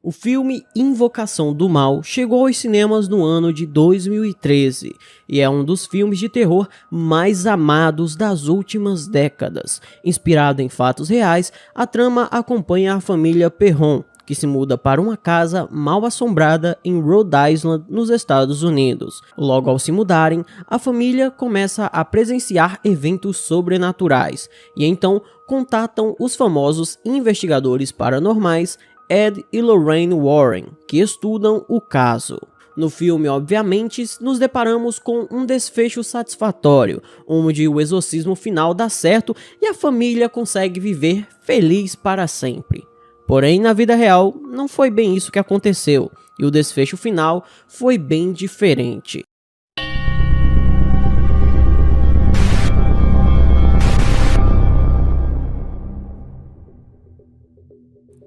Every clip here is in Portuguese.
O filme Invocação do Mal chegou aos cinemas no ano de 2013 e é um dos filmes de terror mais amados das últimas décadas. Inspirado em fatos reais, a trama acompanha a família Perron, que se muda para uma casa mal assombrada em Rhode Island, nos Estados Unidos. Logo ao se mudarem, a família começa a presenciar eventos sobrenaturais e então contatam os famosos investigadores paranormais Ed e Lorraine Warren, que estudam o caso. No filme, obviamente, nos deparamos com um desfecho satisfatório, onde o exorcismo final dá certo e a família consegue viver feliz para sempre. Porém, na vida real, não foi bem isso que aconteceu, e o desfecho final foi bem diferente.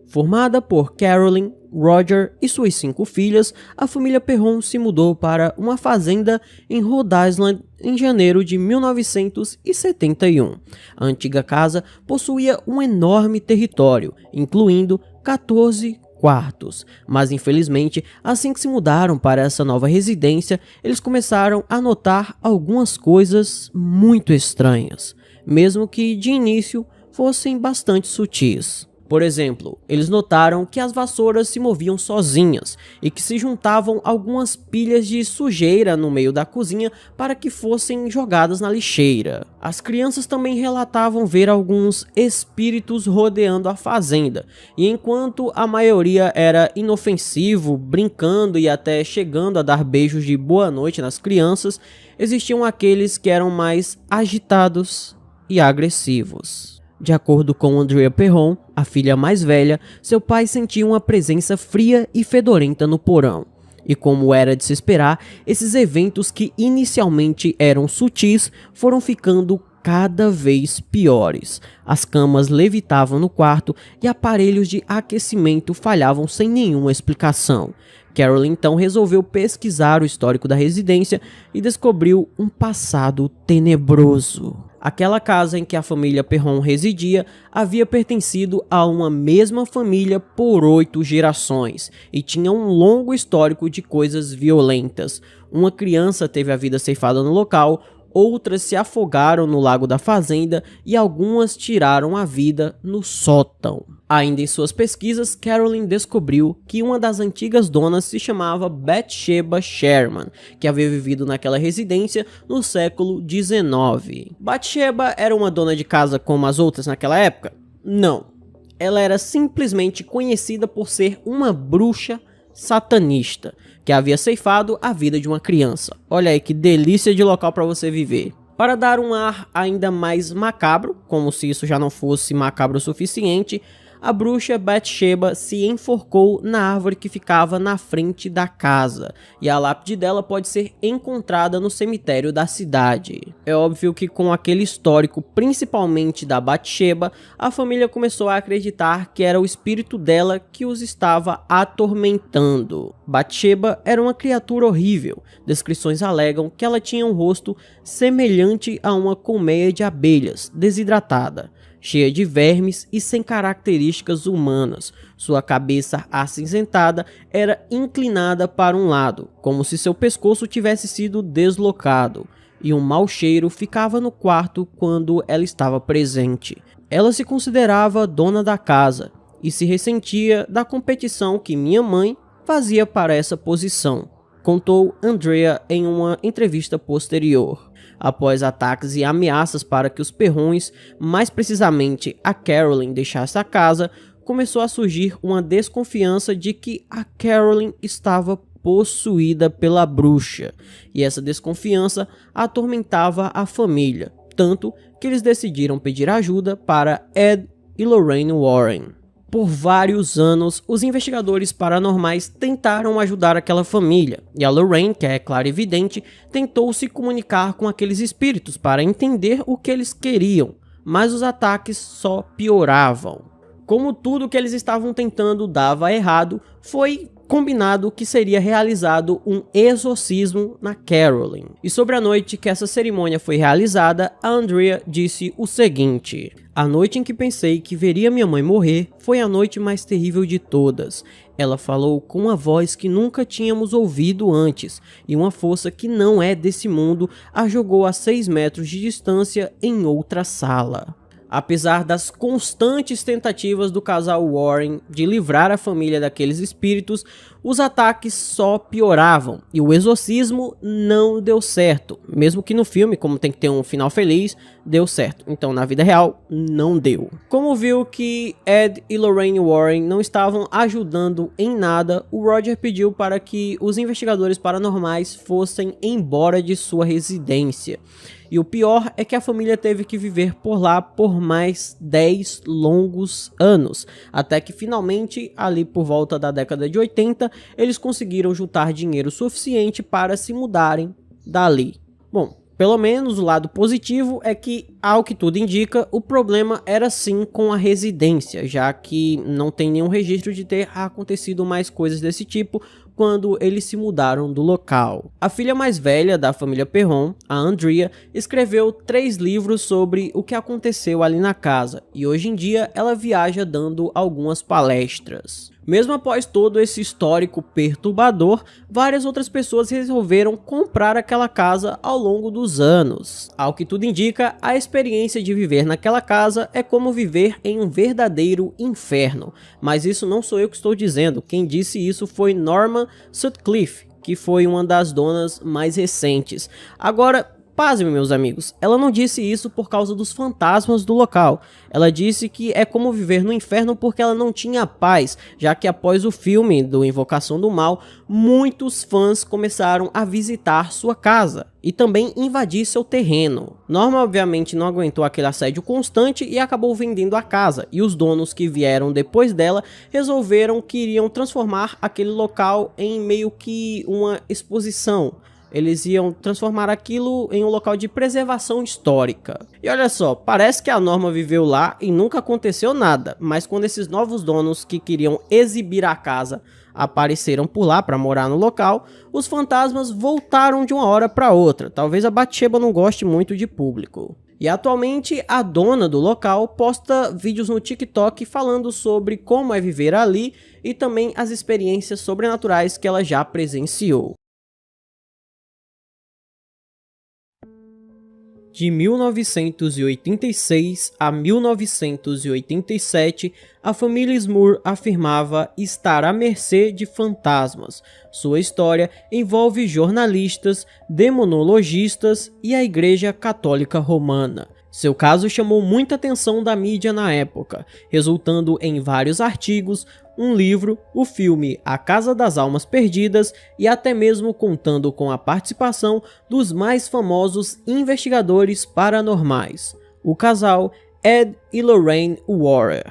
Formada por Carolyn, Roger e suas 5 filhas, a família Perron se mudou para uma fazenda em Rhode Island em janeiro de 1971. A antiga casa possuía um enorme território, incluindo 14 quartos, mas infelizmente, assim que se mudaram para essa nova residência, eles começaram a notar algumas coisas muito estranhas, mesmo que de início fossem bastante sutis. Por exemplo, eles notaram que as vassouras se moviam sozinhas e que se juntavam algumas pilhas de sujeira no meio da cozinha para que fossem jogadas na lixeira. As crianças também relatavam ver alguns espíritos rodeando a fazenda, e enquanto a maioria era inofensivo, brincando e até chegando a dar beijos de boa noite nas crianças, existiam aqueles que eram mais agitados e agressivos. De acordo com Andrea Perron, a filha mais velha, seu pai sentia uma presença fria e fedorenta no porão. E como era de se esperar, esses eventos que inicialmente eram sutis foram ficando cada vez piores. As camas levitavam no quarto e aparelhos de aquecimento falhavam sem nenhuma explicação. Carolyn então resolveu pesquisar o histórico da residência e descobriu um passado tenebroso. Aquela casa em que a família Perron residia havia pertencido a uma mesma família por 8 gerações e tinha um longo histórico de coisas violentas. Uma criança teve a vida ceifada no local, outras se afogaram no lago da fazenda e algumas tiraram a vida no sótão. Ainda em suas pesquisas, Carolyn descobriu que uma das antigas donas se chamava Bathsheba Sherman, que havia vivido naquela residência no século XIX. Bathsheba era uma dona de casa como as outras naquela época? Não. Ela era simplesmente conhecida por ser uma bruxa satanista, que havia ceifado a vida de uma criança. Olha aí que delícia de local para você viver. Para dar um ar ainda mais macabro, como se isso já não fosse macabro o suficiente, a bruxa Bathsheba se enforcou na árvore que ficava na frente da casa, e a lápide dela pode ser encontrada no cemitério da cidade. É óbvio que com aquele histórico, principalmente da Bathsheba, a família começou a acreditar que era o espírito dela que os estava atormentando. Bathsheba era uma criatura horrível. Descrições alegam que ela tinha um rosto semelhante a uma colmeia de abelhas, desidratada, cheia de vermes e sem características humanas. Sua cabeça acinzentada era inclinada para um lado, como se seu pescoço tivesse sido deslocado, e um mau cheiro ficava no quarto quando ela estava presente. Ela se considerava dona da casa e se ressentia da competição que minha mãe fazia para essa posição, contou Andrea em uma entrevista posterior. Após ataques e ameaças para que os Perrons, mais precisamente a Carolyn, deixasse a casa, começou a surgir uma desconfiança de que a Carolyn estava possuída pela bruxa, e essa desconfiança atormentava a família, tanto que eles decidiram pedir ajuda para Ed e Lorraine Warren. Por vários anos, os investigadores paranormais tentaram ajudar aquela família, e a Lorraine, que é claro e evidente, tentou se comunicar com aqueles espíritos para entender o que eles queriam, mas os ataques só pioravam. Como tudo que eles estavam tentando dava errado, foi combinado que seria realizado um exorcismo na Carolyn. E sobre a noite que essa cerimônia foi realizada, a Andrea disse o seguinte: "A noite em que pensei que veria minha mãe morrer foi a noite mais terrível de todas. Ela falou com uma voz que nunca tínhamos ouvido antes, e uma força que não é desse mundo a jogou a 6 metros de distância em outra sala." Apesar das constantes tentativas do casal Warren de livrar a família daqueles espíritos, os ataques só pioravam e o exorcismo não deu certo. Mesmo que no filme, como tem que ter um final feliz, deu certo. Então na vida real, não deu. Como viu que Ed e Lorraine Warren não estavam ajudando em nada, o Roger pediu para que os investigadores paranormais fossem embora de sua residência. E o pior é que a família teve que viver por lá por mais 10 longos anos, até que finalmente, ali por volta da década de 80, eles conseguiram juntar dinheiro suficiente para se mudarem dali. Bom, pelo menos o lado positivo é que, ao que tudo indica, o problema era sim com a residência, já que não tem nenhum registro de ter acontecido mais coisas desse tipo quando eles se mudaram do local. A filha mais velha da família Perron, a Andrea, escreveu 3 livros sobre o que aconteceu ali na casa, e hoje em dia ela viaja dando algumas palestras. Mesmo após todo esse histórico perturbador, várias outras pessoas resolveram comprar aquela casa ao longo dos anos. Ao que tudo indica, a experiência de viver naquela casa é como viver em um verdadeiro inferno. Mas isso não sou eu que estou dizendo, quem disse isso foi Norma Sutcliffe, que foi uma das donas mais recentes. Agora, pasmem, meus amigos, ela não disse isso por causa dos fantasmas do local. Ela disse que é como viver no inferno porque ela não tinha paz, já que após o filme do Invocação do Mal, muitos fãs começaram a visitar sua casa e também invadir seu terreno. Norma obviamente não aguentou aquele assédio constante e acabou vendendo a casa, e os donos que vieram depois dela resolveram que iriam transformar aquele local em meio que uma exposição. Eles iam transformar aquilo em um local de preservação histórica. E olha só, parece que a Norma viveu lá e nunca aconteceu nada, mas quando esses novos donos que queriam exibir a casa apareceram por lá para morar no local, os fantasmas voltaram de uma hora para outra. Talvez a Batsheba não goste muito de público. E atualmente a dona do local posta vídeos no TikTok falando sobre como é viver ali e também as experiências sobrenaturais que ela já presenciou. De 1986 a 1987, a família Smurr afirmava estar à mercê de fantasmas. Sua história envolve jornalistas, demonologistas e a Igreja Católica Romana. Seu caso chamou muita atenção da mídia na época, resultando em vários artigos, um livro, o filme A Casa das Almas Perdidas e até mesmo contando com a participação dos mais famosos investigadores paranormais, o casal Ed e Lorraine Warren.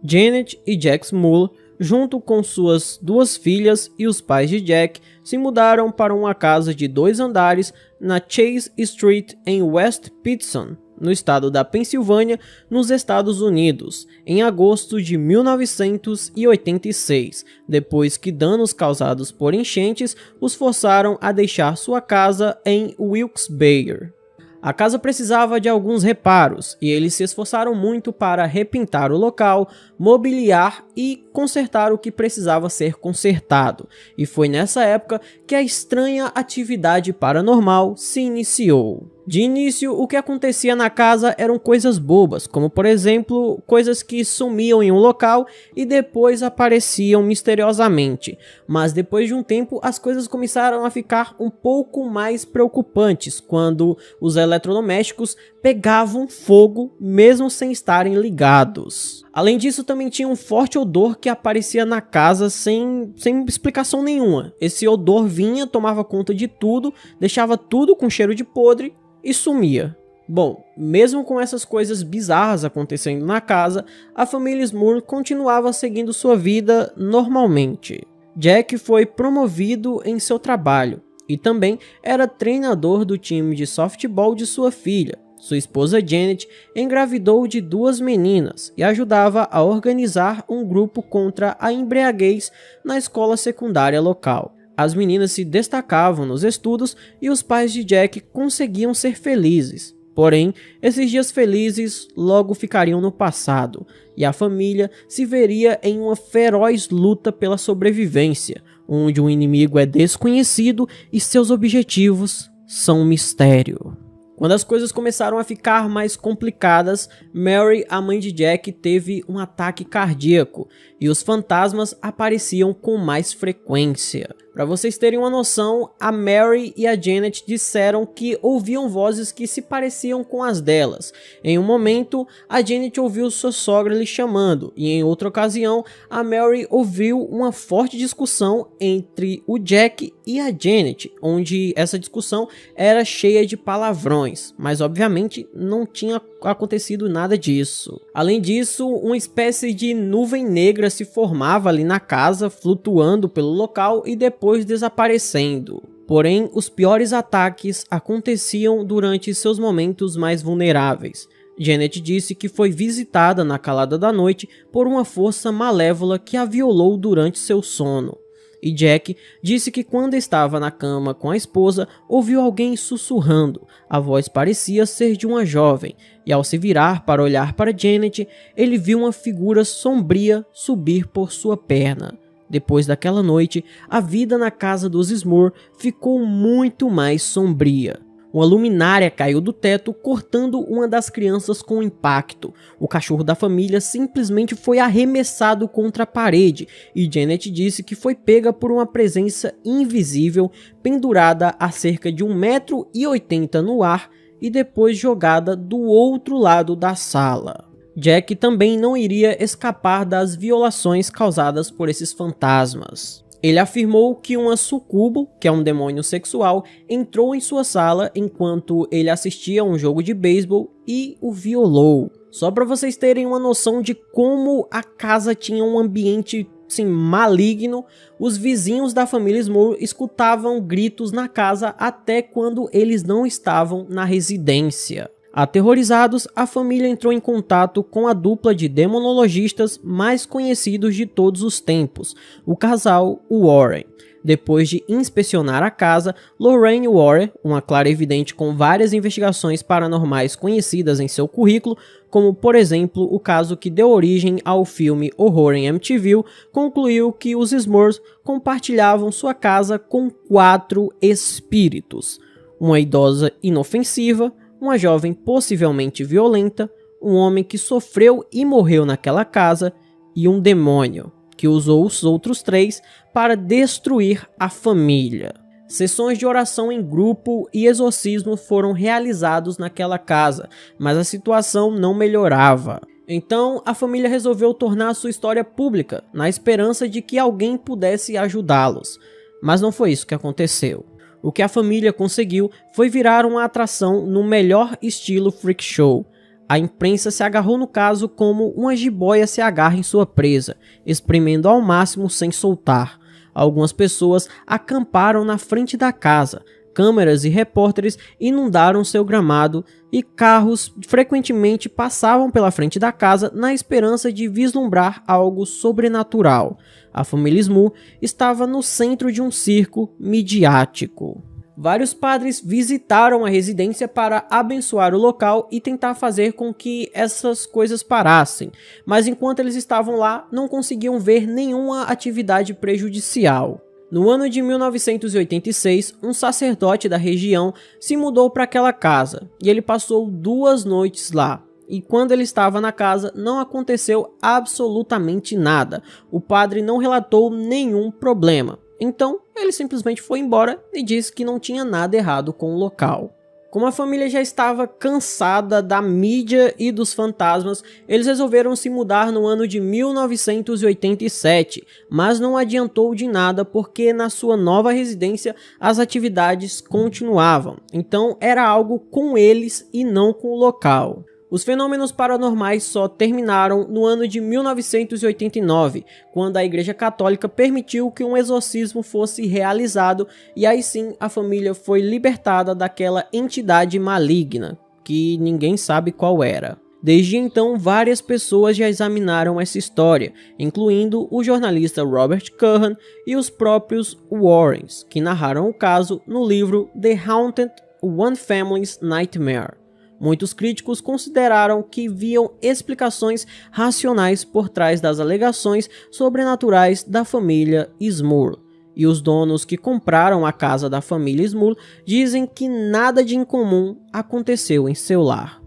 Janet e Jack Smurr, junto com suas 2 filhas e os pais de Jack, se mudaram para uma casa de 2 andares na Chase Street em West Pittston, no estado da Pensilvânia, nos Estados Unidos, em agosto de 1986, depois que danos causados por enchentes os forçaram a deixar sua casa em Wilkes-Barre. A casa precisava de alguns reparos e eles se esforçaram muito para repintar o local, mobiliar e consertar o que precisava ser consertado. E foi nessa época que a estranha atividade paranormal se iniciou. De início, o que acontecia na casa eram coisas bobas, como por exemplo, coisas que sumiam em um local e depois apareciam misteriosamente. Mas depois de um tempo, as coisas começaram a ficar um pouco mais preocupantes, quando os eletrodomésticos pegavam fogo mesmo sem estarem ligados. Além disso, também tinha um forte odor que aparecia na casa sem explicação nenhuma. Esse odor vinha, tomava conta de tudo, deixava tudo com cheiro de podre e sumia. Bom, mesmo com essas coisas bizarras acontecendo na casa, a família Smurr continuava seguindo sua vida normalmente. Jack foi promovido em seu trabalho e também era treinador do time de softball de sua filha. Sua esposa Janet engravidou de 2 meninas e ajudava a organizar um grupo contra a embriaguez na escola secundária local. As meninas se destacavam nos estudos e os pais de Jack conseguiam ser felizes. Porém, esses dias felizes logo ficariam no passado, e a família se veria em uma feroz luta pela sobrevivência, onde o inimigo é desconhecido e seus objetivos são um mistério. Quando as coisas começaram a ficar mais complicadas, Mary, a mãe de Jack, teve um ataque cardíaco e os fantasmas apareciam com mais frequência. Para vocês terem uma noção, a Mary e a Janet disseram que ouviam vozes que se pareciam com as delas. Em um momento, a Janet ouviu sua sogra lhe chamando, e em outra ocasião, a Mary ouviu uma forte discussão entre o Jack e a Janet, onde essa discussão era cheia de palavrões, mas obviamente não tinha acontecido nada disso. Além disso, uma espécie de nuvem negra se formava ali na casa, flutuando pelo local e depois desaparecendo. Porém, os piores ataques aconteciam durante seus momentos mais vulneráveis. Janet disse que foi visitada na calada da noite por uma força malévola que a violou durante seu sono. E Jack disse que quando estava na cama com a esposa, ouviu alguém sussurrando. A voz parecia ser de uma jovem, e ao se virar para olhar para Janet, ele viu uma figura sombria subir por sua perna. Depois daquela noite, a vida na casa dos Smurr ficou muito mais sombria. Uma luminária caiu do teto, cortando uma das crianças com impacto. O cachorro da família simplesmente foi arremessado contra a parede, e Janet disse que foi pega por uma presença invisível pendurada a cerca de 1,80 m no ar e depois jogada do outro lado da sala. Jack também não iria escapar das violações causadas por esses fantasmas. Ele afirmou que uma sucubo, que é um demônio sexual, entrou em sua sala enquanto ele assistia a um jogo de beisebol e o violou. Só para vocês terem uma noção de como a casa tinha um ambiente assim, maligno, os vizinhos da família Smurr escutavam gritos na casa até quando eles não estavam na residência. Aterrorizados, a família entrou em contato com a dupla de demonologistas mais conhecidos de todos os tempos, o casal Warren. Depois de inspecionar a casa, Lorraine Warren, uma clarividente com várias investigações paranormais conhecidas em seu currículo, como por exemplo o caso que deu origem ao filme Horror em Amityville, concluiu que os Smurfs compartilhavam sua casa com 4 espíritos: uma idosa inofensiva, uma jovem possivelmente violenta, um homem que sofreu e morreu naquela casa e um demônio, que usou os outros 3 para destruir a família. Sessões de oração em grupo e exorcismo foram realizados naquela casa, mas a situação não melhorava. Então, a família resolveu tornar sua história pública, na esperança de que alguém pudesse ajudá-los. Mas não foi isso que aconteceu. O que a família conseguiu foi virar uma atração no melhor estilo freak show. A imprensa se agarrou no caso como uma jiboia se agarra em sua presa, espremendo ao máximo sem soltar. Algumas pessoas acamparam na frente da casa. Câmeras e repórteres inundaram seu gramado e carros frequentemente passavam pela frente da casa na esperança de vislumbrar algo sobrenatural. A família Smurr estava no centro de um circo midiático. Vários padres visitaram a residência para abençoar o local e tentar fazer com que essas coisas parassem, mas enquanto eles estavam lá, não conseguiam ver nenhuma atividade prejudicial. No ano de 1986, um sacerdote da região se mudou para aquela casa e ele passou 2 noites lá. E quando ele estava na casa, não aconteceu absolutamente nada. O padre não relatou nenhum problema. Então, ele simplesmente foi embora e disse que não tinha nada errado com o local. Como a família já estava cansada da mídia e dos fantasmas, eles resolveram se mudar no ano de 1987, mas não adiantou de nada porque na sua nova residência as atividades continuavam. Então era algo com eles e não com o local. Os fenômenos paranormais só terminaram no ano de 1989, quando a Igreja Católica permitiu que um exorcismo fosse realizado e aí sim a família foi libertada daquela entidade maligna. que ninguém sabe qual era. Desde então, várias pessoas já examinaram essa história, incluindo o jornalista Robert Curran e os próprios Warrens, que narraram o caso no livro The Haunted One Family's Nightmare. Muitos críticos consideraram que viam explicações racionais por trás das alegações sobrenaturais da família Smurl. E os donos que compraram a casa da família Smurl dizem que nada de incomum aconteceu em seu lar.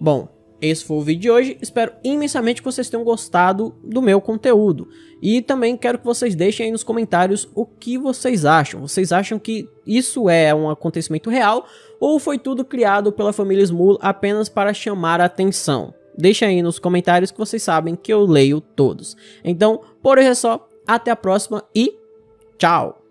Bom, esse foi o vídeo de hoje, espero imensamente que vocês tenham gostado do meu conteúdo. E também quero que vocês deixem aí nos comentários o que vocês acham. Vocês acham que isso é um acontecimento real ou foi tudo criado pela família Smurl apenas para chamar a atenção? Deixem aí nos comentários que vocês sabem que eu leio todos. Então, por hoje é só, até a próxima e tchau!